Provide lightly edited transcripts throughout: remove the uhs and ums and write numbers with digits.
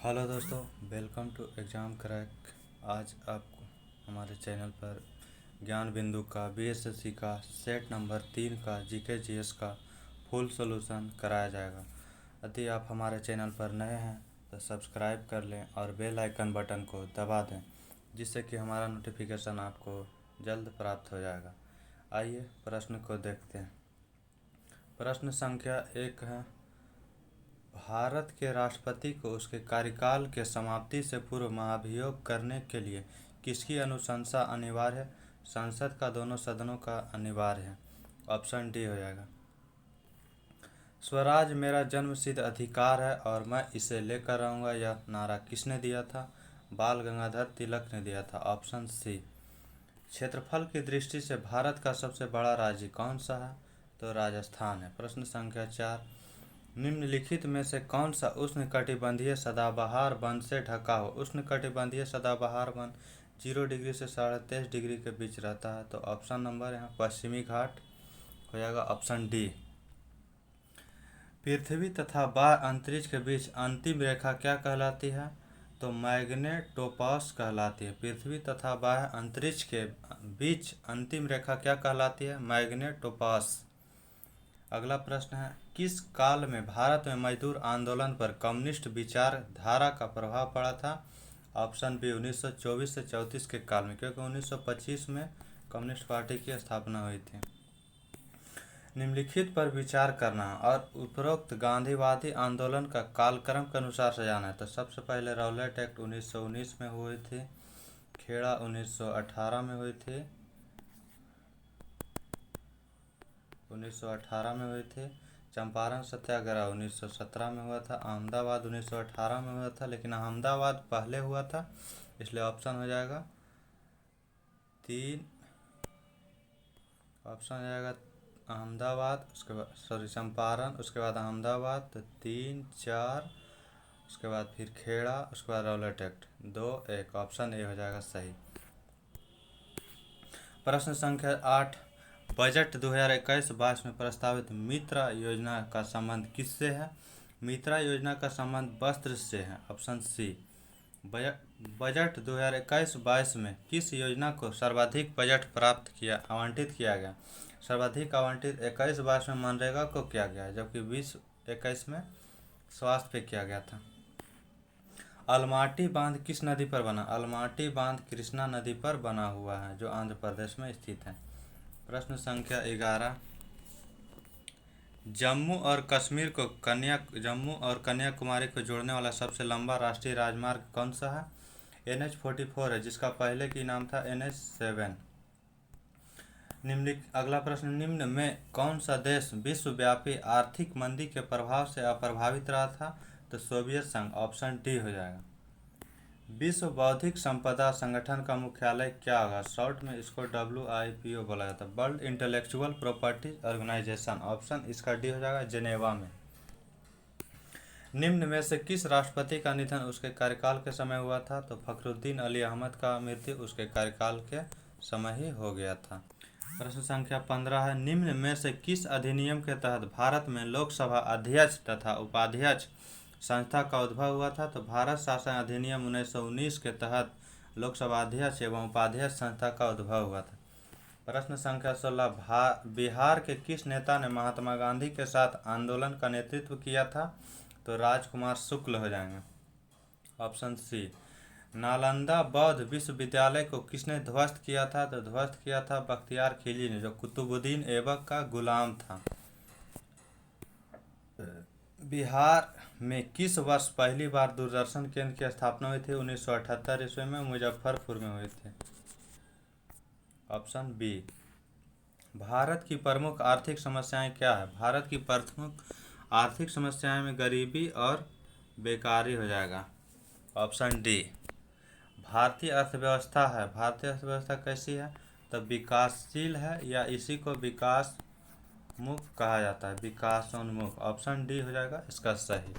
Hello दोस्तों, welcome to exam crack. आज आपको हमारे चैनल पर ज्ञान बिंदु का बीएसएससी का सेट नंबर 3 का जीके जीएस का फुल सॉल्यूशन कराया जाएगा। यदि आप हमारे चैनल पर नए हैं तो सब्सक्राइब कर लें और बेल आइकन बटन को दबा दें, जिससे कि हमारा नोटिफिकेशन आपको जल्द प्राप्त हो जाएगा। आइए प्रश्न को देखते हैं। प्रश्न संख्या 1 है, भारत के राष्ट्रपति को उसके कार्यकाल के समाप्ति से पूर्व महाभियोग करने के लिए किसकी अनुशंसा अनिवार्य है? संसद का दोनों सदनों का अनिवार्य है। ऑप्शन डी हो जाएगा। स्वराज मेरा जन्मसिद्ध अधिकार है और मैं इसे लेकर रहूँगा, यह नारा किसने दिया था? बाल गंगाधर तिलक ने दिया था। Option C. क्षेत्रफल की दृष्टि से भारत का सबसे बड़ा राज्य कौन सा है? तो राजस्थान है। प्रश्न संख्या 4, निम्नलिखित में से कौन सा उष्णकटिबंधीय सदाबहार वन से ढका हो? उष्णकटिबंधीय सदाबहार वन 0 डिग्री से 23.5 डिग्री के बीच रहता है। तो ऑप्शन नंबर यहाँ पश्चिमी घाट हो जाएगा। Option D. पृथ्वी तथा बाह्य अंतरिक्ष के बीच अंतिम रेखा क्या कहलाती है? तो मैग्नेटोपॉस कहलाती है। पृथ्वी तथा बाह्य अंतरिक्ष के बीच अंतिम रेखा क्या कहलाती है? मैग्नेटोपॉस। अगला प्रश्न है, किस काल में भारत में मजदूर आंदोलन पर कम्युनिस्ट विचारधारा का प्रभाव पड़ा था? ऑप्शन बी 1924 से 34 के काल में, क्योंकि 1925 में कम्युनिस्ट पार्टी की स्थापना हुई थी। निम्नलिखित पर विचार करना है और उपरोक्त गांधीवादी आंदोलन का कालक्रम के अनुसार सजाना है। तो सबसे पहले रौलेट एक्ट 1919 में हुई थी, खेड़ा 1918 में हुई थी, 1918 में हुई थी। चंपारण सत्याग्रह 1917 में हुआ था। अहमदाबाद 1918 में हुआ था, लेकिन अहमदाबाद पहले हुआ था, इसलिए ऑप्शन हो जाएगा 3। ऑप्शन हो जाएगा अहमदाबाद, उसके बाद चंपारण, उसके बाद अहमदाबाद, तो 3, 4, उसके बाद फिर खेड़ा, उसके बाद रौलट एक्ट 2, 1। ऑप्शन ए हो जाएगा सही। प्रश्न संख्या 8, बजट 2021-22 में प्रस्तावित मित्रा योजना का संबंध किससे है? मित्रा योजना का संबंध वस्त्र से है। Option C. बजट 2021-22 में किस योजना को सर्वाधिक बजट आवंटित किया गया? सर्वाधिक आवंटित 21-22 में मनरेगा को किया गया, जबकि 20-21 में स्वास्थ्य पे किया गया था। अलमाटी बांध किस नदी पर बना? अलमाटी बांध कृष्णा नदी पर बना हुआ है, जो आंध्र प्रदेश में स्थित है। प्रश्न संख्या 11, जम्मू और कन्याकुमारी को जोड़ने वाला सबसे लंबा राष्ट्रीय राजमार्ग कौन सा है? NH-44 है, जिसका पहले की नाम था NH-7। अगला प्रश्न, निम्न में कौन सा देश विश्वव्यापी आर्थिक मंदी के प्रभाव से अप्रभावित रहा था? तो सोवियत संघ। ऑप्शन डी हो जाएगा। विश्व बौद्धिक संपदा संगठन का मुख्यालय क्या होगा? शॉर्ट में इसको WIPO बोला जाता है, world intellectual property organization. Option इसका डी हो जाएगा, जेनेवा में। निम्न में से किस राष्ट्रपति का निधन उसके कार्यकाल के समय हुआ था? तो फखरुद्दीन अली अहमद का मृत्यु उसके कार्यकाल के समय ही हो गया था। प्रश्न संख्या 15 है, निम्न में से किस अधिनियम के तहत भारत में लोकसभा अध्यक्ष तथा उपाध्यक्ष संस्था का उद्भव हुआ था? तो भारत शासन अधिनियम 1919 के तहत लोकसभा अध्यक्ष एवं उपाध्यक्ष संस्था का उद्भव हुआ था। प्रश्न संख्या 16, बिहार के किस नेता ने महात्मा गांधी के साथ आंदोलन का नेतृत्व किया था? तो राजकुमार शुक्ल हो जाएंगे। Option C. नालंदा बौद्ध विश्वविद्यालय को किसने ध्वस्त किया था? तो ध्वस्त किया था बख्तियार खिलजी ने, जो कुतुबुद्दीन ऐबक का गुलाम था। बिहार में किस वर्ष पहली बार दूरदर्शन केंद्र की स्थापना हुई थी? 1978 ईस्वी में मुजफ्फरपुर में हुई थी। Option B. भारत की प्रमुख आर्थिक समस्याएं क्या है? भारत की प्रमुख आर्थिक समस्याएं में गरीबी और बेकारी हो जाएगा। Option D. भारतीय अर्थव्यवस्था है, भारतीय अर्थव्यवस्था कैसी है? तो विकासशील है, या इसी को विकास मुख कहा जाता है, विकासोन्मुख। ऑप्शन डी हो जाएगा इसका सही।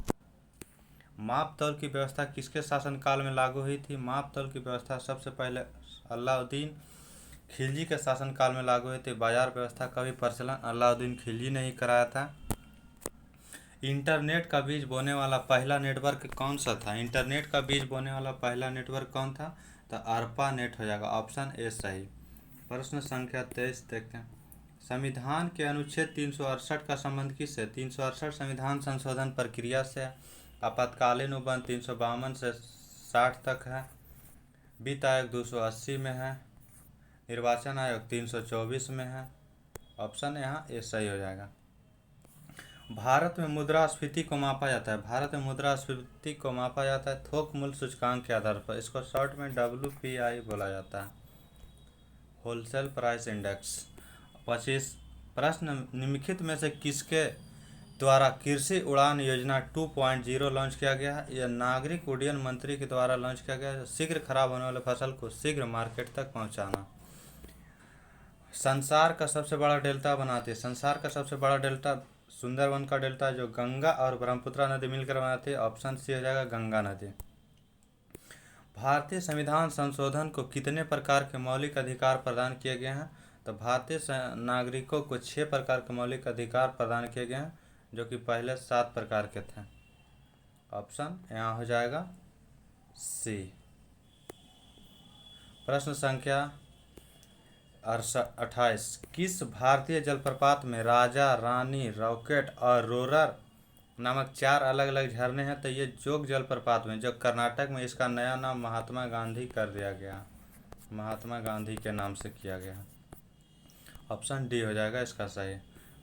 माप तौल की व्यवस्था किसके शासनकाल में लागू हुई थी? माप तौल की व्यवस्था सबसे पहले अलाउद्दीन खिलजी के शासनकाल में लागू हुई थी। बाजार व्यवस्था का भी प्रचलन अलाउद्दीन खिलजी ने ही कराया था। इंटरनेट का बीज बोने वाला पहला नेटवर्क कौन सा था? इंटरनेट का बीज बोने वाला पहला नेटवर्क कौन था? तो अर्पा नेट हो जाएगा, ऑप्शन ए सही। प्रश्न संख्या 23 देखते हैं। संविधान के अनुच्छेद 368 का संबंध किससे? 368 संविधान संशोधन प्रक्रिया से। आपातकालीन उपबंध 352 से 60 तक है। वित्त आयोग 280 में है। निर्वाचन आयोग 324 में है। ऑप्शन यहाँ ए सही हो जाएगा। भारत में मुद्रास्फीति को मापा जाता है। भारत में मुद्रास्फीति को मापा जाता है थोक मूल्य सूचकांक के आधार पर। इसको शॉर्ट में WPI बोला जाता है, होलसेल प्राइस इंडेक्स। 25 प्रश्न, निम्नलिखित में से किसके द्वारा कृषि उड़ान योजना 2.0 लॉन्च किया गया है? यह नागरिक उड्डयन मंत्री के द्वारा लॉन्च किया गया है। शीघ्र खराब होने वाले फसल को शीघ्र मार्केट तक पहुंचाना। संसार का सबसे बड़ा डेल्टा बनाती है। संसार का सबसे बड़ा डेल्टा सुंदरवन का डेल्टा, जो गंगा और ब्रह्मपुत्र नदी मिलकर बनाती है। ऑप्शन सी हो जाएगा, गंगा नदी। भारतीय संविधान संशोधन को कितने प्रकार के मौलिक अधिकार प्रदान किए गए हैं? तो भारतीय नागरिकों को 6 प्रकार के मौलिक अधिकार प्रदान किए गए हैं, जो कि पहले 7 प्रकार के थे। ऑप्शन यहाँ हो जाएगा सी। प्रश्न संख्या 28, किस भारतीय जलप्रपात में राजा, रानी, रॉकेट और रोरर नामक 4 अलग अलग झरने हैं? तो ये जोग जलप्रपात में, जो कर्नाटक में, इसका नया नाम महात्मा गांधी कर दिया गया। महात्मा गांधी के नाम से किया गया। ऑप्शन डी हो जाएगा इसका सही।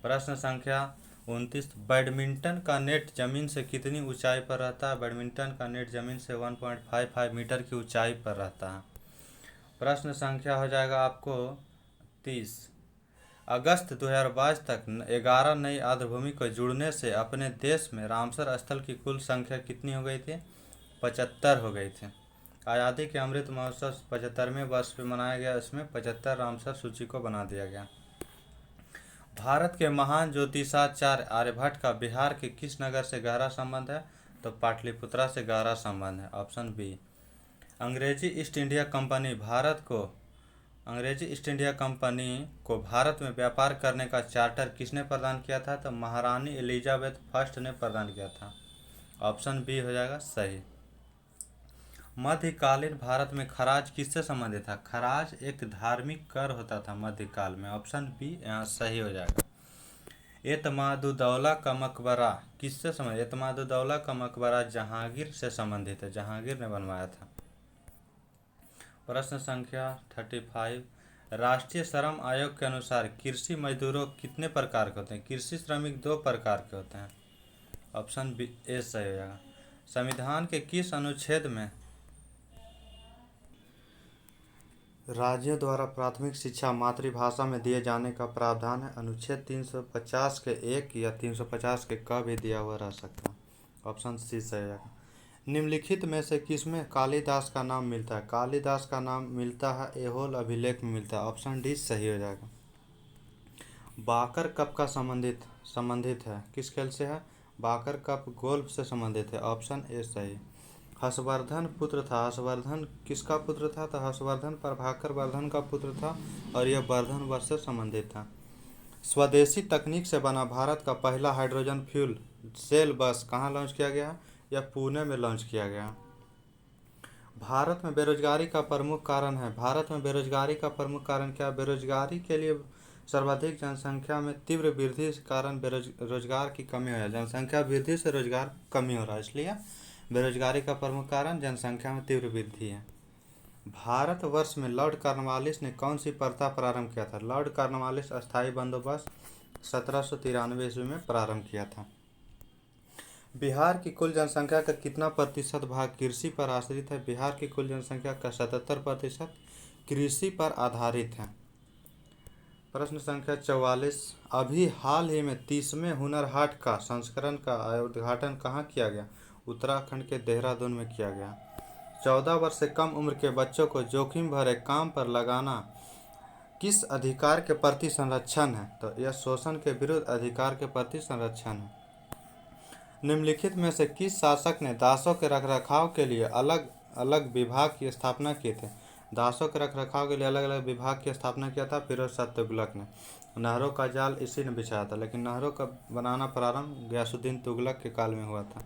प्रश्न संख्या 29, बैडमिंटन का नेट जमीन से कितनी ऊंचाई पर रहता है? बैडमिंटन का नेट जमीन से 1.55 मीटर की ऊंचाई पर रहता है। प्रश्न संख्या हो जाएगा आपको 30, अगस्त 2022 तक 11 नई आर्द्रभूमि को जुड़ने से अपने देश में रामसर स्थल की कुल संख्या कितनी हो गई थी? 75 हो गई थी। आज़ादी के अमृत महोत्सव 75वें वर्ष पे मनाया गया। इसमें 75 रामसर सूची को बना दिया गया। भारत के महान ज्योतिषाचार्य आर्यभट्ट का बिहार के किस नगर से गहरा संबंध है? तो पाटलिपुत्रा से गहरा संबंध है। Option B. अंग्रेजी ईस्ट इंडिया कंपनी को भारत में व्यापार करने का चार्टर किसने प्रदान किया था? तो महारानी एलिजाबेथ फर्स्ट ने प्रदान किया था। ऑप्शन बी हो जाएगा सही। मध्यकालीन भारत में खराज किससे संबंधित था? खराज एक धार्मिक कर होता था मध्यकाल में। ऑप्शन बी यहाँ सही हो जाएगा। एतमादुद्दौला का मकबरा किससे संबंधित? एतमादुद्दौला का मकबरा जहांगीर से संबंधित है, जहांगीर ने बनवाया था। प्रश्न संख्या 35, राष्ट्रीय श्रम आयोग के अनुसार कृषि मजदूरों कितने प्रकार के होते हैं? कृषि श्रमिक 2 प्रकार के होते हैं। ऑप्शन बी ए सही हो जाएगा। संविधान के किस अनुच्छेद में राज्यों द्वारा प्राथमिक शिक्षा मातृभाषा में दिए जाने का प्रावधान है? अनुच्छेद 350 के 1 या 350 के क भी दिया हुआ रह सकता है। ऑप्शन सी सही है। निम्नलिखित में से किसमें कालिदास का नाम मिलता है? कालिदास का नाम मिलता है ऐहोल अभिलेख में मिलता है। ऑप्शन डी सही हो जाएगा। बाकर कप का संबंधित है किस खेल से है? बाकर कप गोल्फ से संबंधित है। ऑप्शन ए सही। हर्षवर्धन पुत्र था। हर्षवर्धन किसका पुत्र था? तो हर्षवर्धन प्रभाकर वर्धन का पुत्र था और यह वर्धन वर्ष से संबंधित था। स्वदेशी तकनीक से बना भारत का पहला हाइड्रोजन फ्यूल सेल बस कहाँ लॉन्च किया गया? यह पुणे में लॉन्च किया गया। भारत में बेरोजगारी का प्रमुख कारण है। भारत में बेरोजगारी का प्रमुख कारण क्या? बेरोजगारी के लिए सर्वाधिक जनसंख्या में तीव्र वृद्धि के कारण रोजगार की कमी हो रहा है। जनसंख्या वृद्धि से रोजगार कमी हो रहा है, इसलिए बेरोजगारी का प्रमुख कारण जनसंख्या में तीव्र वृद्धि है। भारतवर्ष में लॉर्ड कॉर्नवालिस ने कौन सी प्रथा प्रारंभ किया था? लॉर्ड कॉर्नवालिस अस्थायी बंदोबस्त 1793 ईस्वी में प्रारंभ किया था। बिहार की कुल जनसंख्या का कितना प्रतिशत भाग कृषि पर आश्रित है? बिहार की कुल जनसंख्या का 77% कृषि पर आधारित है। प्रश्न संख्या 44, अभी हाल ही में 30वें हुनर हाट का संस्करण का उद्घाटन कहाँ किया गया? उत्तराखंड के देहरादून में किया गया। 14 वर्ष से कम उम्र के बच्चों को जोखिम भरे काम पर लगाना किस अधिकार के प्रति संरक्षण है? तो यह शोषण के विरुद्ध अधिकार के प्रति संरक्षण है। निम्नलिखित में से किस शासक ने दासों के रखरखाव के लिए अलग अलग विभाग की स्थापना की थी? दासों के रखरखाव के लिए अलग अलग विभाग की स्थापना किया था फिरोज शाह तुगलक ने। नहरों का जाल इसी ने बिछाया था, लेकिन नहरों का बनाना प्रारंभ गयासुद्दीन तुगलक के काल में हुआ था।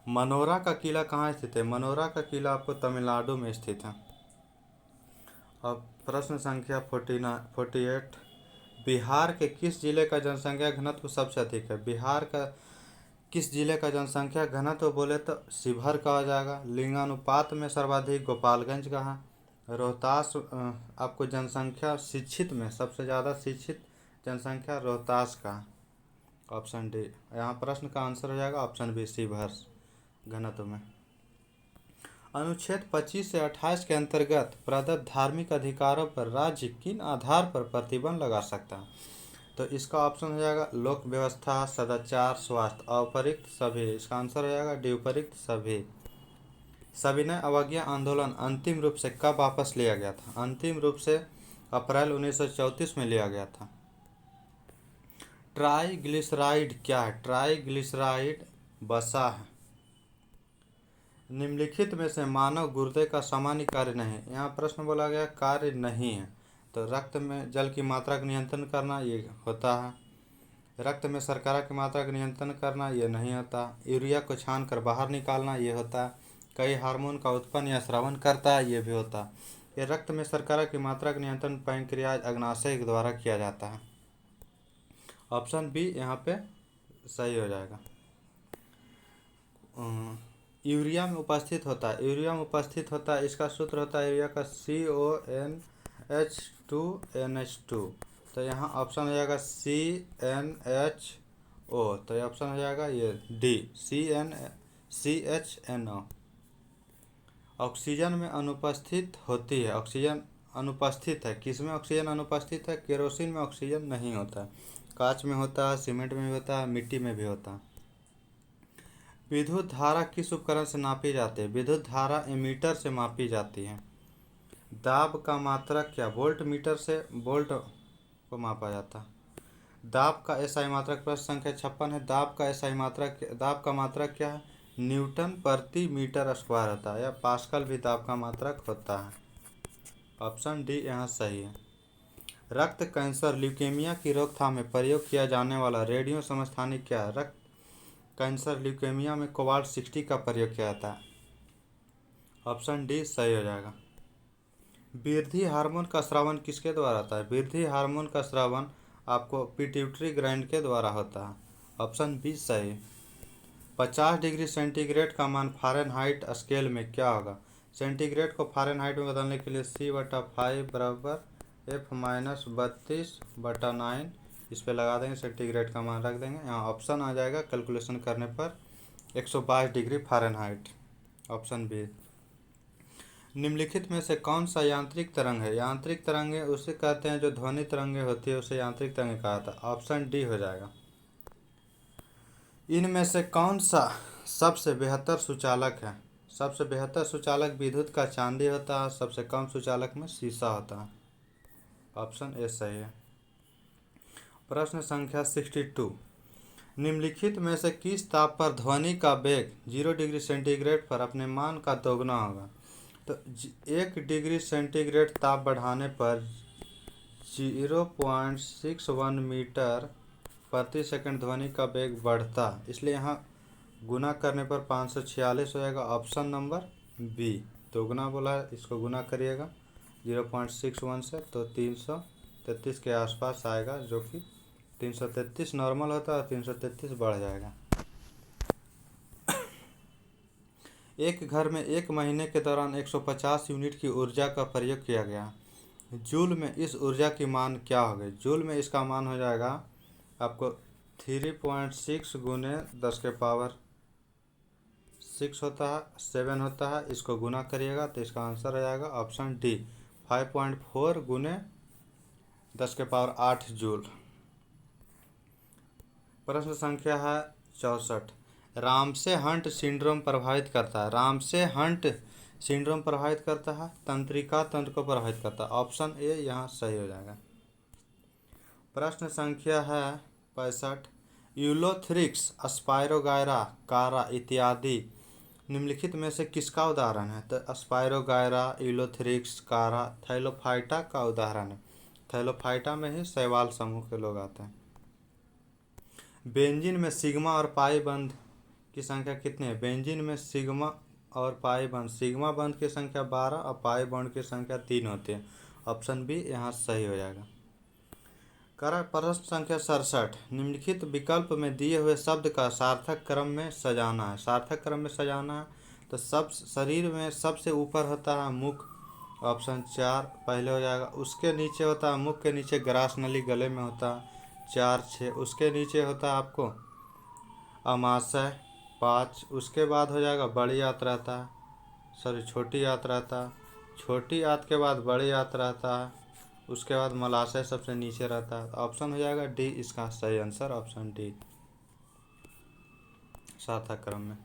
मनोरा का किला कहाँ स्थित है? मनोरा का किला आपको तमिलनाडु में स्थित है। अब प्रश्न संख्या 48, बिहार के किस जिले का जनसंख्या घनत्व सबसे अधिक है? बिहार का किस जिले का जनसंख्या घनत्व बोले तो शिवहर कहा जाएगा। लिंगानुपात में सर्वाधिक गोपालगंज का है। रोहतास आपको जनसंख्या शिक्षित में सबसे ज़्यादा शिक्षित जनसंख्या रोहतास का है। ऑप्शन डी यहाँ प्रश्न का आंसर हो जाएगा ऑप्शन बी शिवहर घनत्व में। अनुच्छेद 25 से 28 के अंतर्गत प्रदत्त धार्मिक अधिकारों पर राज्य किन आधार पर प्रतिबंध लगा सकता है? तो इसका ऑप्शन हो जाएगा लोक व्यवस्था, सदाचार, स्वास्थ्य, अपरिक्त सभी। इसका आंसर हो जाएगा डी उपरिक्त सभी। सविनय अवज्ञा आंदोलन अंतिम रूप से कब वापस लिया गया था? अंतिम रूप से अप्रैल 1934 में लिया गया था। ट्राइग्लिसराइड क्या है? ट्राइग्लिसराइड वसा है। निम्नलिखित में से मानव गुर्दे का सामान्य कार्य नहीं है। यहाँ प्रश्न बोला गया कार्य नहीं है, तो रक्त में जल की मात्रा का नियंत्रण करना ये होता है। रक्त में शर्करा की मात्रा का नियंत्रण करना ये नहीं होता। यूरिया को छान कर बाहर निकालना ये होता है। कई हार्मोन का उत्पन्न या स्रावन करता है ये भी होता है। ये रक्त में शर्करा की मात्रा का नियंत्रण पैंक्रियाज अग्नाशय के द्वारा किया जाता है। ऑप्शन बी यहाँ पे सही हो जाएगा। यूरिया में उपस्थित होता है, यूरिया में उपस्थित होता है, इसका सूत्र होता है यूरिया का CONH2NH2। तो यहाँ ऑप्शन हो जाएगा CnHO। तो ये ऑप्शन हो जाएगा ये डी CHNO। ऑक्सीजन में अनुपस्थित होती है, ऑक्सीजन अनुपस्थित है। किस में ऑक्सीजन अनुपस्थित है? केरोसिन में ऑक्सीजन नहीं होता है। कांच में होता है, सीमेंट में भी होता है, मिट्टी में भी होता है। विद्युत धारा किस उपकरण से नापी जाती है? विद्युत धारा एमीटर से मापी जाती है। दाब का मात्रक क्या? वोल्ट मीटर से वोल्ट को मापा जाता है। दाब का एसआई मात्रक प्रश्न संख्या 56 है। दाब का मात्रक क्या है? न्यूटन प्रति मीटर स्क्वायर होता है, या पास्कल भी दाब का मात्रक होता है। ऑप्शन डी यहाँ सही है। रक्त कैंसर ल्यूकेमिया की रोकथाम में प्रयोग किया जाने वाला रेडियो समस्थानिक क्या है? रक्त कैंसर ल्यूकेमिया में कोबाल्ट 60 का प्रयोग किया जाता है। ऑप्शन डी सही हो जाएगा। वृद्धि हार्मोन का स्रावन किसके द्वारा होता है? वृद्धि हार्मोन का स्रावन आपको पिट्यूटरी ग्लैंड के द्वारा होता है। ऑप्शन बी सही। 50 डिग्री सेंटीग्रेड का मान फ़ारेनहाइट स्केल में क्या होगा? सेंटीग्रेड को फ़ारेनहाइट में बदलने के लिए C/5 बराबर F-32/9 इस पे लगा देंगे, सेंटीग्रेड का मान रख देंगे। यहाँ ऑप्शन आ जाएगा कैलकुलेशन करने पर 122 डिग्री फ़ारेनहाइट। Option B. निम्नलिखित में से कौन सा यांत्रिक तरंग है? यांत्रिक तरंगे उसे कहते हैं जो ध्वनि तरंगे होती है, उसे यांत्रिक तरंगे कहा था। ऑप्शन डी हो जाएगा। इनमें से कौन सा सबसे बेहतर सुचालक है? सबसे बेहतर सुचालक विद्युत का चांदी होता है, सबसे कम सुचालक में शीशा होता है। ऑप्शन ए सही है। प्रश्न संख्या 62, निम्नलिखित में से किस ताप पर ध्वनि का वेग 0 डिग्री सेंटीग्रेड पर अपने मान का दोगुना होगा? तो 1 डिग्री सेंटीग्रेड ताप बढ़ाने पर 0.61 मीटर प्रति सेकंड ध्वनि का वेग बढ़ता, इसलिए यहाँ गुना करने पर 546 हो जाएगा। Option number B. तो गुना बोला है, इसको गुना करिएगा 0.61 से, तो 333 के आसपास आएगा, जो कि 333 नॉर्मल होता है और 333 बढ़ जाएगा। एक घर में एक महीने के दौरान 150 यूनिट की ऊर्जा का प्रयोग किया गया। जूल में इस ऊर्जा की मान क्या हो गई? जूल में इसका मान हो जाएगा आपको 3.6 गुने 10⁻6 होता है, 7 होता है। इसको गुना करिएगा तो इसका आंसर हो जाएगा ऑप्शन डी 5.4 गुने 10⁸ जूल। प्रश्न संख्या है 64, रामसे हंट सिंड्रोम प्रभावित करता है। रामसे हंट सिंड्रोम प्रभावित करता है, तंत्रिका तंत्र को प्रभावित करता है। ऑप्शन ए यहाँ सही हो जाएगा। प्रश्न संख्या है 65, यूलोथ्रिक्स, स्पायरोगायरा, कारा इत्यादि निम्नलिखित में से किसका उदाहरण है? तो स्पायरोगायरा, इलोथ्रिक्स, कारा, थैलोफाइटा का उदाहरण है। थैलोफाइटा में ही शैवाल समूह के लोग आते हैं। बेंजीन में सिग्मा और पाई बंध की संख्या कितनी है? बेंजीन में सिग्मा और पाई बंध, सिग्मा बंध की संख्या 12 और पाई बंध की संख्या 3 होती है। ऑप्शन बी यहाँ सही हो जाएगा। प्रश्न संख्या 67, निम्नलिखित विकल्प में दिए हुए शब्द का सार्थक क्रम में सजाना है। सार्थक क्रम में सजाना है तो सब शरीर में सबसे ऊपर होता है मुख, ऑप्शन 4 पहले हो जाएगा। उसके नीचे होता है, मुख के नीचे ग्रास नली गले में होता है, 4 6। उसके नीचे होता है आपको अमाशय, 5। उसके बाद हो जाएगा बड़ी आंत रहता है, सॉरी छोटी आंत रहता है, छोटी आंत के बाद बड़ी आंत रहता है, उसके बाद मलाशय सबसे नीचे रहता है। ऑप्शन हो जाएगा डी इसका सही आंसर, ऑप्शन डी सार्थक क्रम में।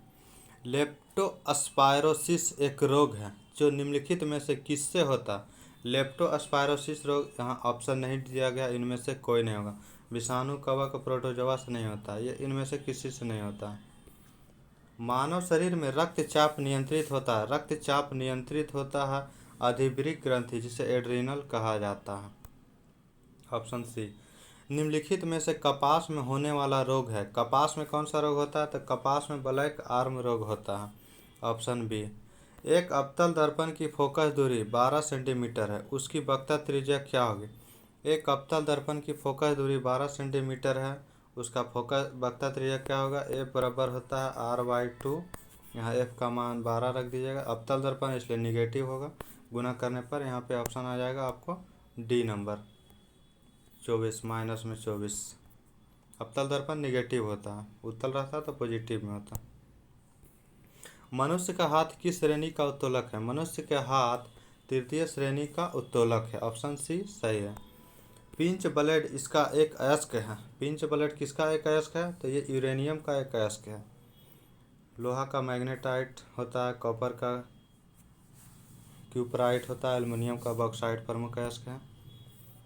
लेप्टोस्पायरोसिस एक रोग है जो निम्नलिखित में से किससे होता है? लेप्टोस्पायरोसिस रोग यहाँ ऑप्शन नहीं दिया गया, इनमें से कोई नहीं होगा। विषाणु, कवक, प्रोटोजोआ से नहीं होता, ये इनमें से किसी से नहीं होता है। मानव शरीर में रक्तचाप नियंत्रित होता है, रक्तचाप नियंत्रित होता है अधिवृक्क ग्रंथि जिसे एड्रिनल कहा जाता है, ऑप्शन सी। निम्नलिखित में से कपास में होने वाला रोग है, कपास में कौन सा रोग होता है? तो कपास में ब्लैक आर्म रोग होता है, ऑप्शन बी। एक अवतल दर्पण की फोकस दूरी 12 सेंटीमीटर है, उसकी वक्रता त्रिज्या क्या होगी? एक अवतल दर्पण की फोकस दूरी 12 सेंटीमीटर है, उसका फोकस वक्रता त्रिज्या क्या होगा? एफ बराबर होता है R/2। यहाँ एफ का मान 12 रख दीजिएगा। अवतल दर्पण इसलिए निगेटिव होगा, गुना करने पर यहाँ पे ऑप्शन आ जाएगा आपको डी नंबर 24 माइनस में 24। अवतल दर्पण निगेटिव होता है, उत्तल रहता तो पॉजिटिव में होता। मनुष्य का हाथ किस श्रेणी का उत्तोलक है? मनुष्य के हाथ तृतीय श्रेणी का उत्तोलक है, ऑप्शन सी सही है। पिंच ब्लेड इसका एक अयस्क है, पिंच ब्लेड किसका एक अयस्क है? तो ये यूरेनियम का एक अयस्क है। लोहा का मैग्नेटाइट होता है, कॉपर का क्यूपराइट होता है, एल्युमिनियम का बॉक्साइट प्रमुख अयस्क है।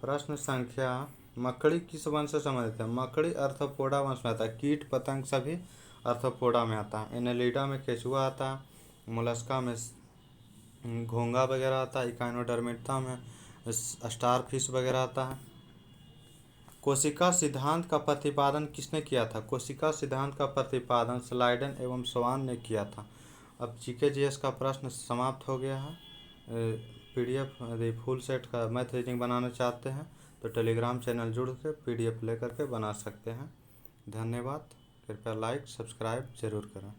प्रश्न संख्या, मकड़ी किस वंश से संबंधित है? मकड़ी आर्थ्रोपोडा वंश में आता है, कीट पतंग सभी आर्थ्रोपोडा में आता है। एनेलिडा में केचुआ आता है, मोलस्का में घोंघा वगैरह आता है, इकाइनोडर्मिटा में स्टार फिश वगैरह आता है। कोशिका सिद्धांत का प्रतिपादन किसने किया था? कोशिका सिद्धांत का प्रतिपादन स्लाइडन एवं स्वान ने किया था। अब GK/GS का प्रश्न समाप्त हो गया है। PDF यदि फुल सेट का मैथ रीजनिंग बनाना चाहते हैं तो टेलीग्राम चैनल जुड़ के PDF लेकर के बना सकते हैं। धन्यवाद। कृपया लाइक सब्सक्राइब जरूर करें।